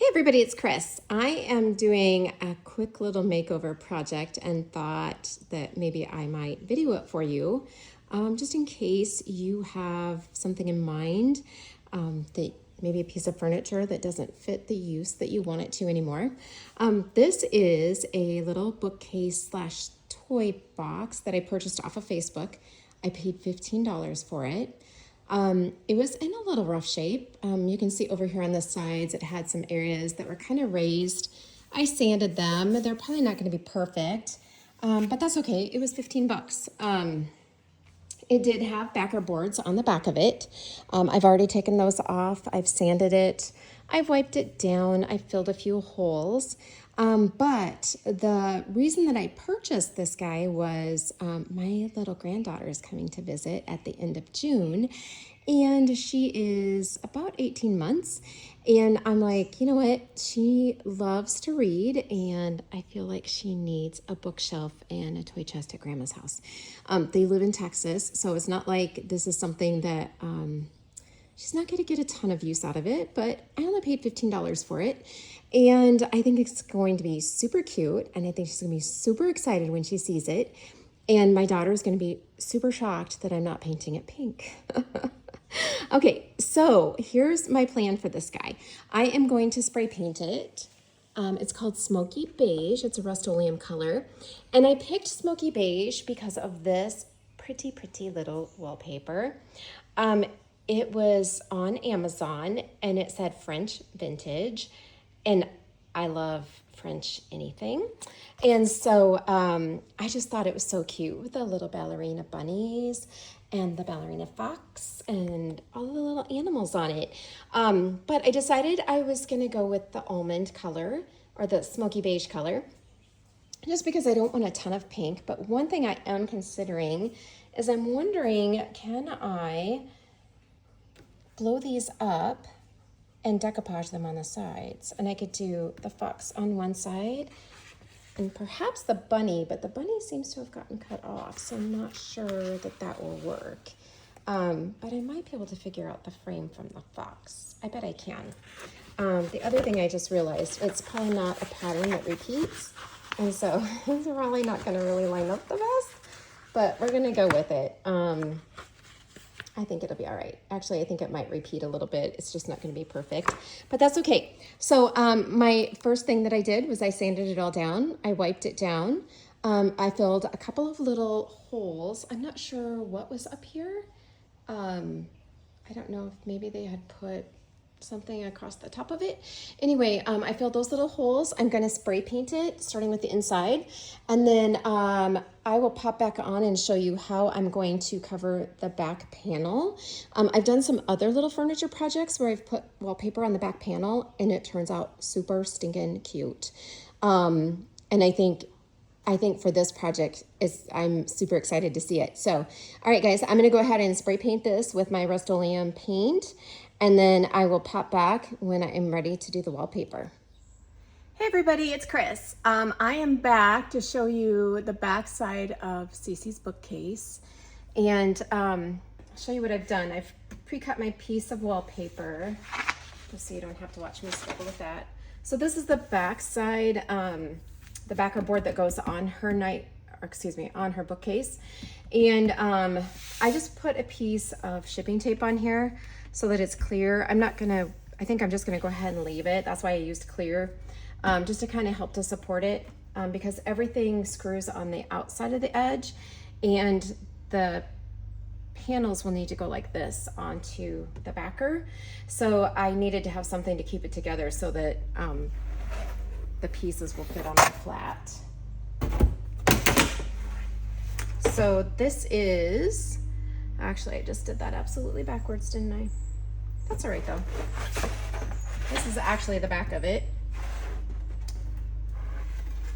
Hey everybody, it's Chris. I am doing a quick little makeover project and thought that maybe I might video it for you, just in case you have something in mind, that maybe a piece of furniture that doesn't fit the use that you want it to anymore. This is a little bookcase slash toy box that I purchased off of Facebook. I paid $15 for it. It was in a little rough shape. You can see over here on the sides, it had some areas that were kind of raised. I sanded them. They're probably not going to be perfect, but that's okay. It was 15 bucks. It did have backer boards on the back of it. I've already taken those off. I've sanded it. I've wiped it down. I filled a few holes. But the reason that I purchased this guy was my little granddaughter is coming to visit at the end of June, and she is about 18 months. And I'm like, you know what? She loves to read, and I feel like she needs a bookshelf and a toy chest at Grandma's house. They live in Texas, so it's not like this is something that she's not going to get a ton of use out of it, but I only paid $15 for it. And I think it's going to be super cute. And I think she's going to be super excited when she sees it. And my daughter is going to be super shocked that I'm not painting it pink. Okay, so here's my plan for this guy. I am going to spray paint it. It's called Smoky Beige. It's a Rust-Oleum color. And I picked Smoky Beige because of this pretty little wallpaper. It was on Amazon and it said French vintage, and I love French anything. And so I just thought it was so cute with the little ballerina bunnies and the ballerina fox and all the little animals on it. But I decided I was gonna go with the almond color or the smoky beige color, just because I don't want a ton of pink. But one thing I am considering is I'm wondering, can I blow these up and decoupage them on the sides? And I could do the fox on one side and perhaps the bunny, but the bunny seems to have gotten cut off, so I'm not sure that that will work. But I might be able to figure out the frame from the fox. I bet I can. The other thing I just realized, it's probably not a pattern that repeats, and so it's probably not going to really line up the best, but we're going to go with it. I think it'll be all right. Actually, I think it might repeat a little bit. It's just not going to be perfect, but that's okay. So my first thing that I did was I sanded it all down. I wiped it down. I filled a couple of little holes. I'm not sure what was up here. I don't know if maybe they had put something across the top of it. Anyway, I filled those little holes. I'm going to spray paint it, starting with the inside, and then I will pop back on and show you how I'm going to cover the back panel. I've done some other little furniture projects where I've put wallpaper on the back panel, and it turns out super stinking cute. And I think for this project, I'm super excited to see it. So, all right, guys, I'm going to go ahead and spray paint this with my Rust-Oleum paint, and then I will pop back when I am ready to do the wallpaper. Hey everybody, it's Chris. I am back to show you the back side of Cece's bookcase, and I'll show you what I've done. I've pre-cut my piece of wallpaper, just so you don't have to watch me struggle with that. So this is the back side, the backer board that goes on her on her bookcase. And I just put a piece of shipping tape on here so that it's clear. I think I'm just gonna go ahead and leave it. That's why I used clear, just to kind of help to support it, because everything screws on the outside of the edge, and the panels will need to go like this onto the backer. So I needed to have something to keep it together so that the pieces will fit on the flat. So this is, actually I just did that absolutely backwards, didn't I? That's all right though. This is actually the back of it.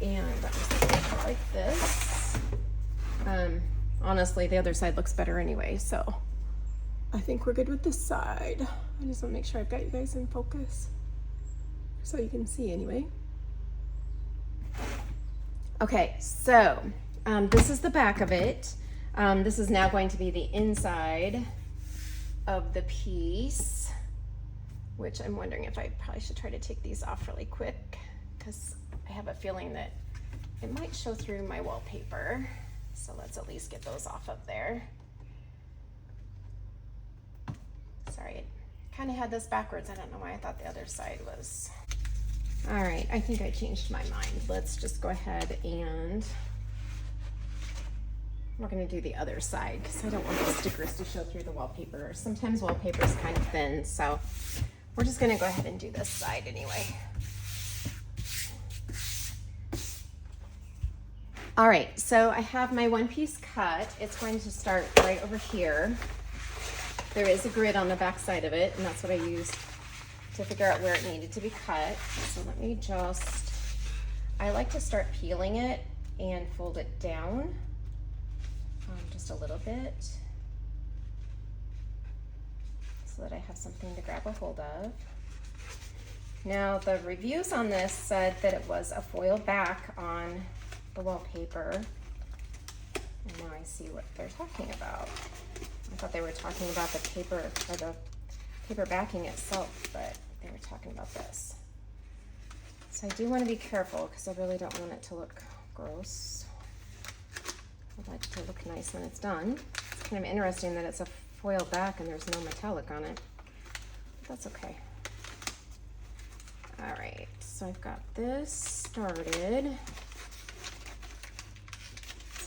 And I'm just gonna make it like this. Honestly, the other side looks better anyway, so I think we're good with this side. I just wanna make sure I've got you guys in focus so you can see anyway. Okay, so this is the back of it. This is now going to be the inside of the piece. which I'm wondering if I probably should try to take these off really quick because I have a feeling that it might show through my wallpaper. So let's at least get those off of there. Sorry, I kind of had this backwards. I don't know why I thought the other side was. All right, I think I changed my mind. Let's just go ahead and we're gonna do the other side because I don't want the stickers to show through the wallpaper. Sometimes wallpaper is kind of thin, so we're just gonna go ahead and do this side anyway. All right, so I have my one piece cut. It's going to start right over here. There is a grid on the back side of it, and that's what I used to figure out where it needed to be cut. So let me just, I like to start peeling it and fold it down just a little bit so that I have something to grab a hold of. Now the reviews on this said that it was a foil back on the wallpaper, and now I see what they're talking about. I thought they were talking about the paper or the paper backing itself, but they were talking about this. So I do want to be careful because I really don't want it to look gross. I'd like it to look nice when it's done. It's kind of interesting that it's a foil back and there's no metallic on it. That's okay. All right, so I've got this started.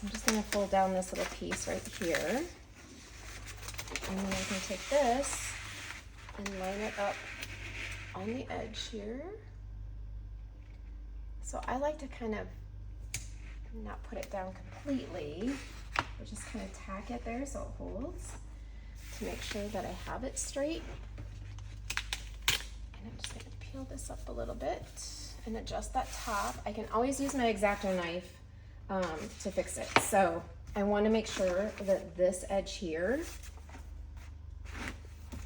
I'm just going to fold down this little piece right here, and then I can take this and line it up on the edge here. So I like to kind of not put it down completely, but just kind of tack it there so it holds to make sure that I have it straight. And I'm just going to peel this up a little bit and adjust that top. I can always use my X-Acto knife to fix it. So I want to make sure that this edge here,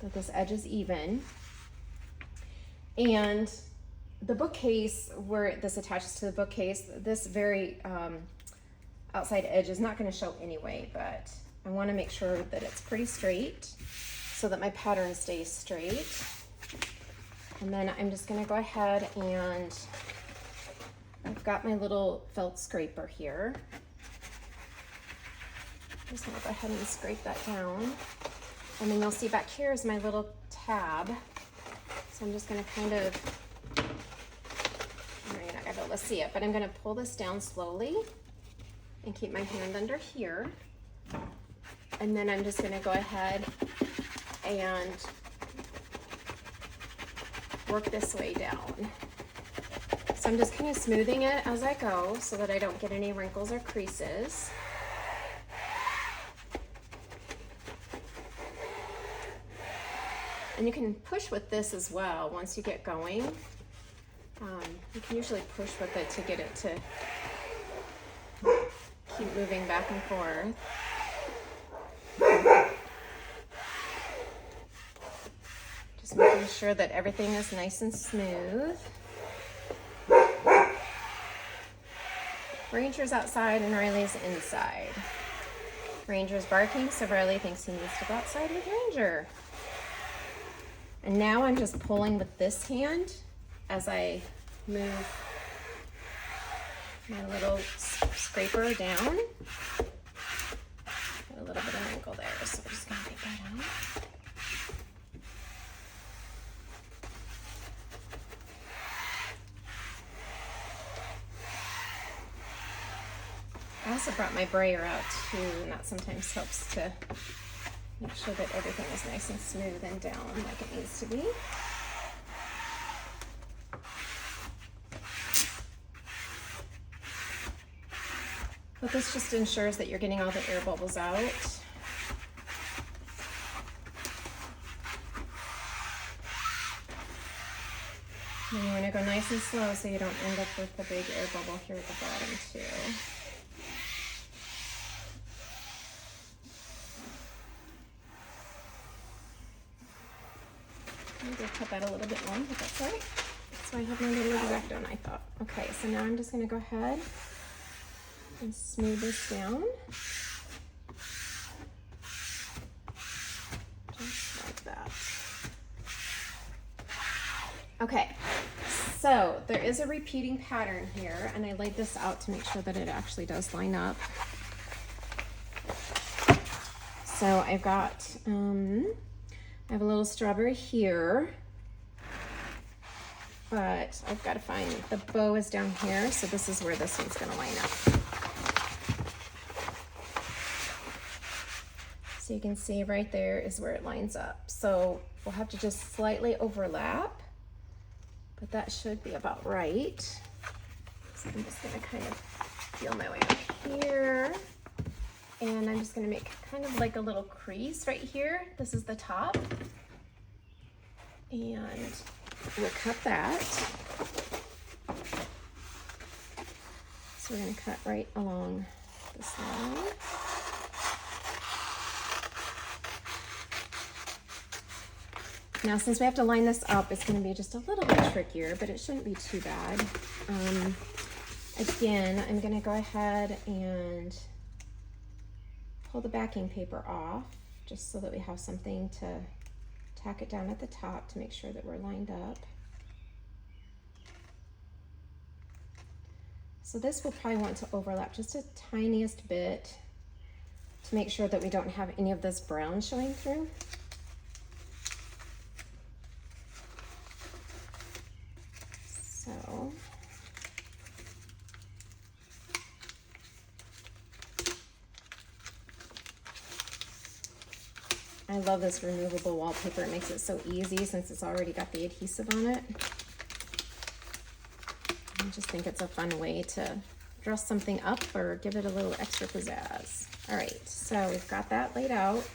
that this edge is even. And the bookcase, where this attaches to the bookcase, this very outside edge is not going to show anyway, but I want to make sure that it's pretty straight so that my pattern stays straight. And then I'm just going to go ahead and I've got my little felt scraper here. I'm just gonna go ahead and scrape that down. And then you'll see back here is my little tab. So I'm just gonna kind of, you're not gonna be able to see it, but I'm gonna pull this down slowly and keep my hand under here. And then I'm just gonna go ahead and work this way down. So I'm just kind of smoothing it as I go so that I don't get any wrinkles or creases. And you can push with this as well once you get going. You can usually push with it to get it to keep moving back and forth. Just making sure that everything is nice and smooth. Ranger's outside and Riley's inside. Ranger's barking, so Riley thinks he needs to go outside with Ranger. And now I'm just pulling with this hand as I move my little scraper down. Got a little bit of wrinkle there, so we're just gonna get that out. I also brought my brayer out too, and that sometimes helps to make sure that everything is nice and smooth and down like it needs to be. But this just ensures that you're getting all the air bubbles out. And you want to go nice and slow so you don't end up with the big air bubble here at the bottom too. Maybe I'll cut that a little bit long, but that's all right. So I have my little X-Acto knife out. Okay, so now I'm just going to go ahead and smooth this down. Just like that. Okay, so there is a repeating pattern here, and I laid this out to make sure that it actually does line up. So I've got, I have a little strawberry here, but I've got to find, the bow is down here, so this is where this one's going to line up. So you can see right there is where it lines up. So we'll have to just slightly overlap, but that should be about right. So I'm just going to kind of feel my way up here. And I'm just going to make kind of like a little crease right here. This is the top. And we'll cut that. So we're going to cut right along this line. Now, since we have to line this up, it's going to be just a little bit trickier, but it shouldn't be too bad. Again, I'm going to go ahead and pull the backing paper off, just so that we have something to tack it down at the top to make sure that we're lined up. So this we'll probably want to overlap just a tiniest bit to make sure that we don't have any of this brown showing through. So I love this removable wallpaper. It makes it so easy since it's already got the adhesive on it. I just think it's a fun way to dress something up or give it a little extra pizzazz. All right, so we've got that laid out.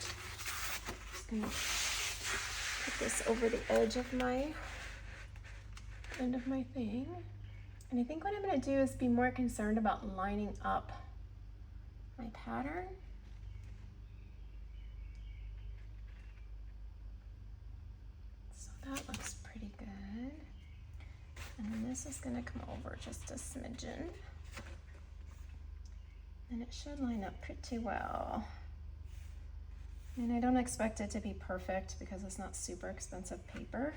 Just gonna put this over the edge of my end of my thing. And I think what I'm gonna do is be more concerned about lining up my pattern. So that looks pretty good. And then this is gonna come over just a smidgen. And it should line up pretty well. And I don't expect it to be perfect because it's not super expensive paper.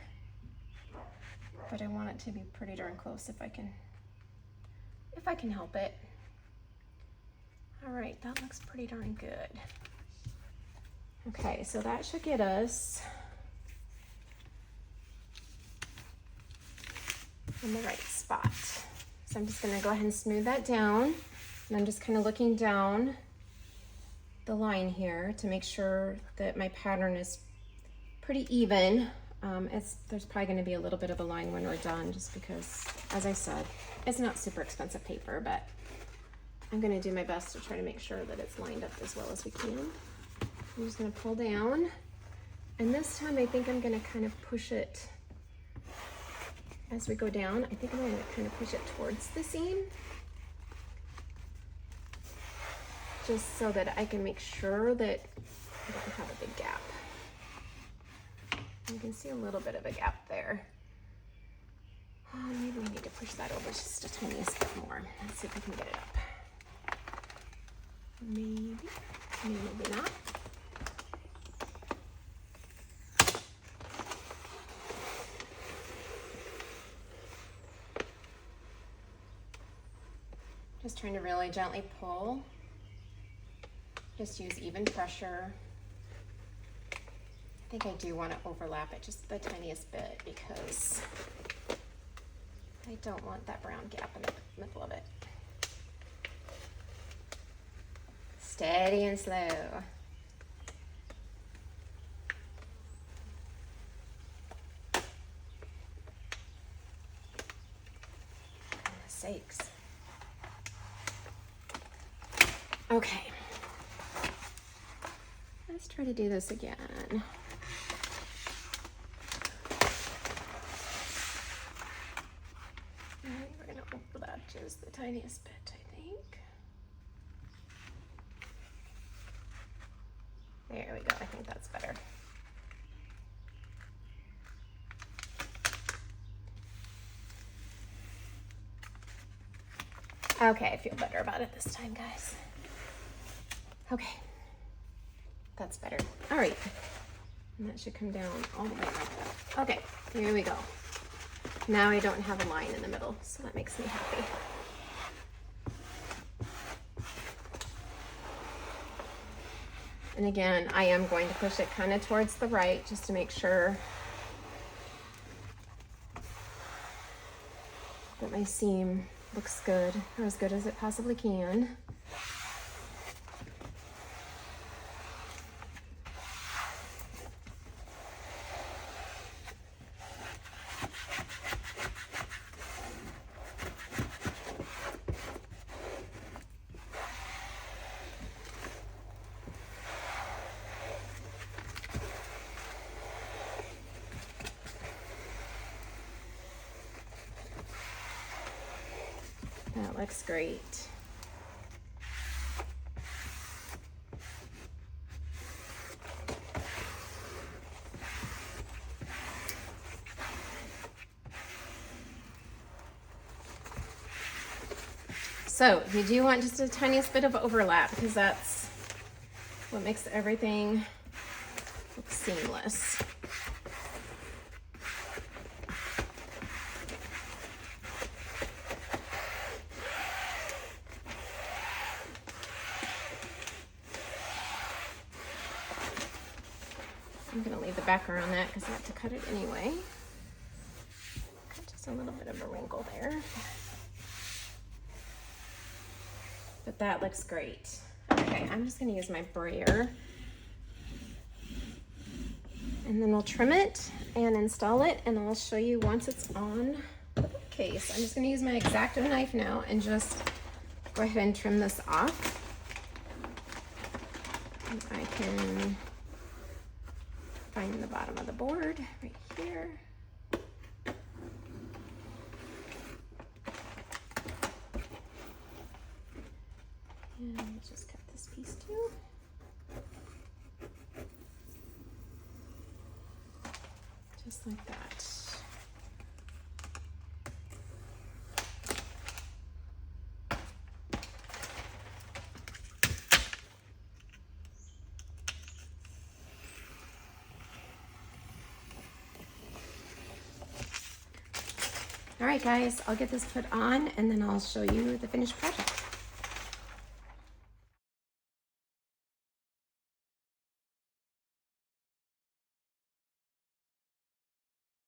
But I want it to be pretty darn close if I can help it. All right, that looks pretty darn good. Okay, so that should get us in the right spot. So I'm just gonna go ahead and smooth that down. And I'm just kind of looking down the line here to make sure that my pattern is pretty even. There's probably going to be a little bit of a line when we're done, just because, as I said, it's not super expensive paper, but I'm going to do my best to try to make sure that it's lined up as well as we can. I'm just going to pull down, and this time I think I'm going to kind of push it as we go down. I think I'm going to kind of push it towards the seam, just so that I can make sure that I don't have a big gap. You can see a little bit of a gap there. Maybe we need to push that over just a tiniest bit more. Let's see if we can get it up. Maybe, maybe not. Just trying to really gently pull. Just use even pressure. I think I do want to overlap it just the tiniest bit because I don't want that brown gap in the middle of it. Steady and slow. Goodness sakes. Okay. Let's try to do this again. We're going to overlap just the tiniest bit, I think. There we go. I think that's better. Okay, I feel better about it this time, guys. Okay. That's better. All right. And that should come down all the way like that. Okay, here we go. Now I don't have a line in the middle, so that makes me happy. And again, I am going to push it kind of towards the right just to make sure that my seam looks good, or as good as it possibly can. That looks great. So you do want just a tiniest bit of overlap because that's what makes everything look seamless. I'm going to leave the backer on that because I have to cut it anyway. Cut just a little bit of a wrinkle there. But that looks great. Okay, I'm just going to use my brayer. And then we'll trim it and install it, and I'll show you once it's on the bookcase. I'm just going to use my X-Acto knife now and just go ahead and trim this off. And I can find the bottom of the board right here. And let's just cut this piece too. Just like that. All right, guys, I'll get this put on and then I'll show you the finished project.